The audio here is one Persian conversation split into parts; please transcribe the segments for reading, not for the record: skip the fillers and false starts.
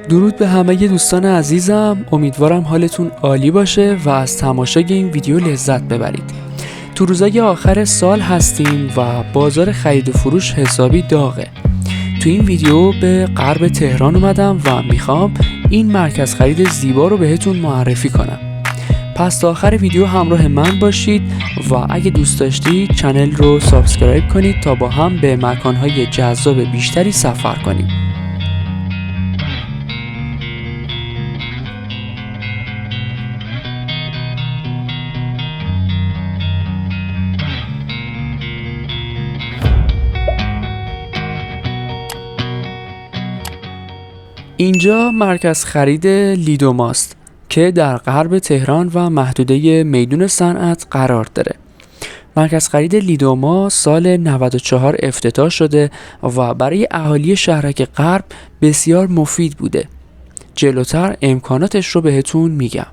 درود به همه دوستان عزیزم، امیدوارم حالتون عالی باشه و از تماشای این ویدیو لذت ببرید. تو روزای آخر سال هستیم و بازار خرید و فروش حسابی داغه. تو این ویدیو به غرب تهران اومدم و میخوام این مرکز خرید زیبا رو بهتون معرفی کنم. پس تا آخر ویدیو همراه من باشید و اگه دوست داشتید چنل رو سابسکرایب کنید تا با هم به مکانهای جذاب بیشتری سفر کنیم. اینجا مرکز خرید لیدوماست که در غرب تهران و محدوده میدون صنعت قرار داره. مرکز خرید لیدوما سال 94 افتتاح شده و برای اهالی شهرک غرب بسیار مفید بوده. جلوتر امکاناتش رو بهتون میگم.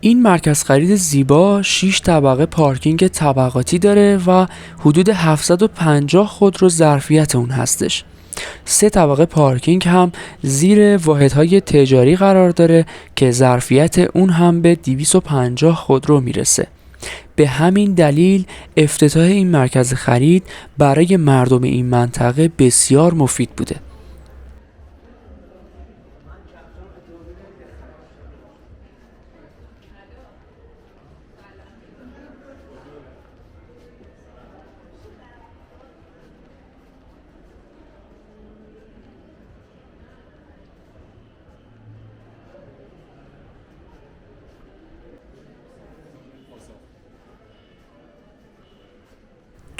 این مرکز خرید زیبا 6 طبقه پارکینگ طبقاتی داره و حدود 750 خودرو ظرفیت اون هستش. 3 طبقه پارکینگ هم زیر واحدهای تجاری قرار داره که ظرفیت اون هم به 250 خودرو میرسه. به همین دلیل افتتاح این مرکز خرید برای مردم این منطقه بسیار مفید بوده.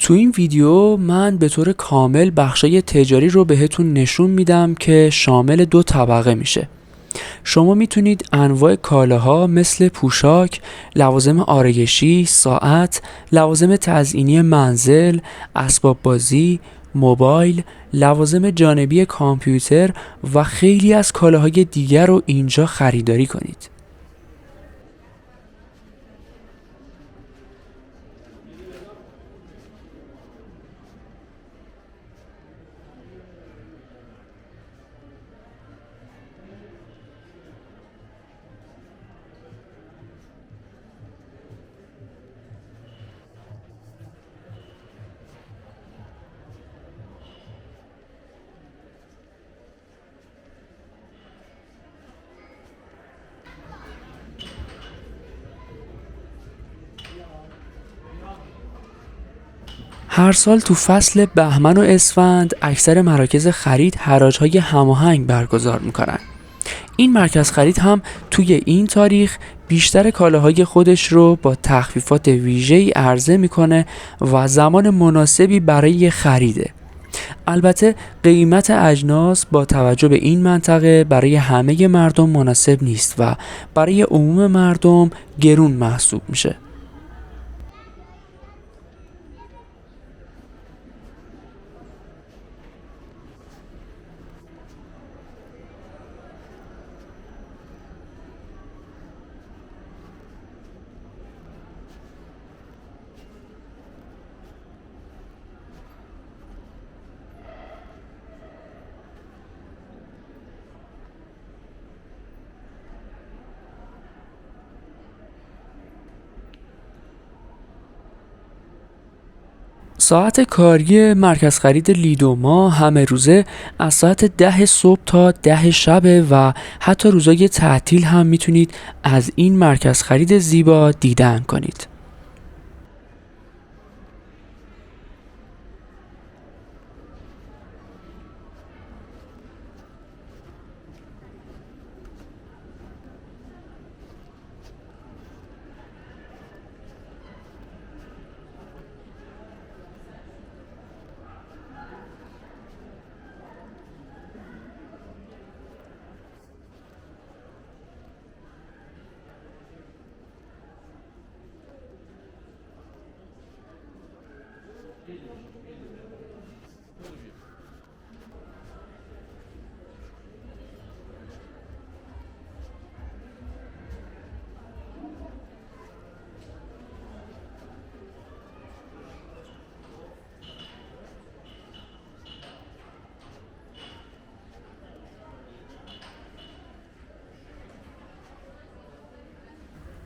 تو این ویدیو من به طور کامل بخشای تجاری رو بهتون نشون میدم که شامل 2 طبقه میشه. شما میتونید انواع کالاها مثل پوشاک، لوازم آرایشی، ساعت، لوازم تزئینی منزل، اسباب بازی، موبایل، لوازم جانبی کامپیوتر و خیلی از کالاهای دیگر رو اینجا خریداری کنید. هر سال تو فصل بهمن و اسفند اکثر مراکز خرید حراج‌های هماهنگ برگزار میکنن. این مرکز خرید هم توی این تاریخ بیشتر کالاهای خودش رو با تخفیفات ویژه‌ای عرضه میکنه و زمان مناسبی برای خریده. البته قیمت اجناس با توجه به این منطقه برای همه مردم مناسب نیست و برای عموم مردم گرون محسوب میشه. ساعت کاری مرکز خرید لیدوما همه روزه از ساعت 10 صبح تا 10 شب و حتی روزای تعطیل هم میتونید از این مرکز خرید زیبا دیدن کنید.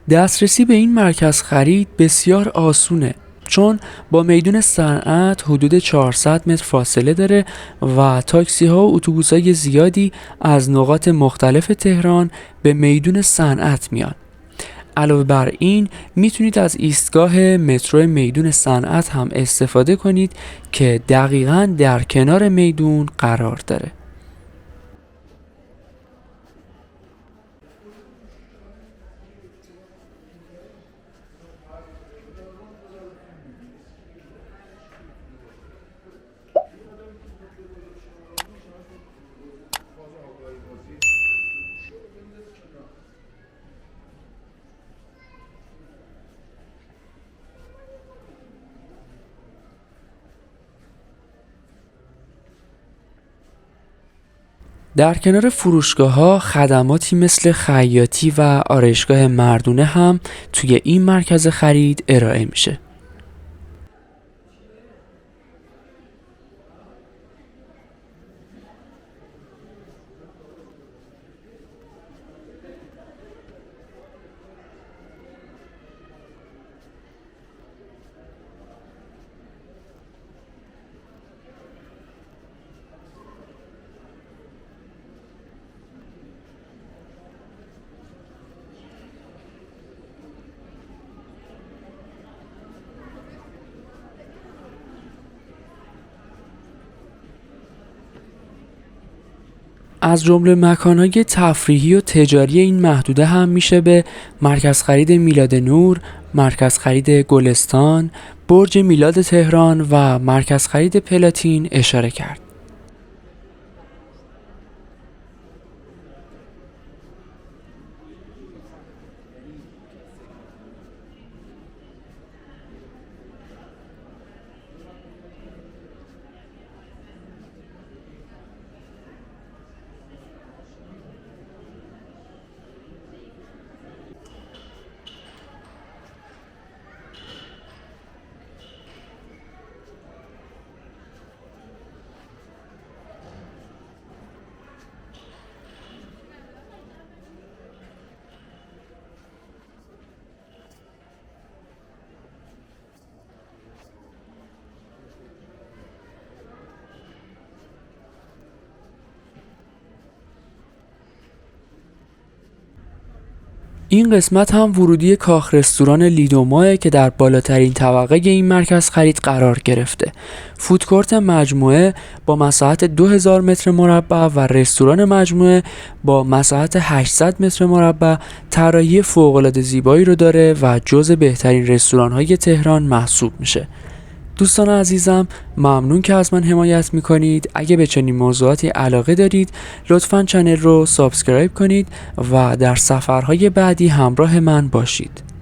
دسترسی به این مرکز خرید بسیار آسونه، چون با میدون صنعت حدود 400 متر فاصله داره و تاکسی ها و اتوبوس های زیادی از نقاط مختلف تهران به میدون صنعت میان. علاوه بر این میتونید از ایستگاه مترو میدون صنعت هم استفاده کنید که دقیقاً در کنار میدون قرار داره. در کنار فروشگاه‌ها خدماتی مثل خیاطی و آرایشگاه مردونه هم توی این مرکز خرید ارائه میشه. از جمله مکان‌های تفریحی و تجاری این محدوده هم میشه به مرکز خرید میلاد نور، مرکز خرید گلستان، برج میلاد تهران و مرکز خرید پلاتین اشاره کرد. این قسمت هم ورودی کاخ رستوران لیدوماه که در بالاترین طبقه این مرکز خرید قرار گرفته. فودکورت مجموعه با مساحت 2000 متر مربع و رستوران مجموعه با مساحت 800 متر مربع طراحی فوق‌العاده زیبایی رو داره و جزو بهترین رستوران‌های تهران محسوب میشه. دوستان عزیزم، ممنون که از من حمایت میکنید. اگه به چنین موضوعاتی علاقه دارید لطفاً چنل رو سابسکرایب کنید و در سفرهای بعدی همراه من باشید.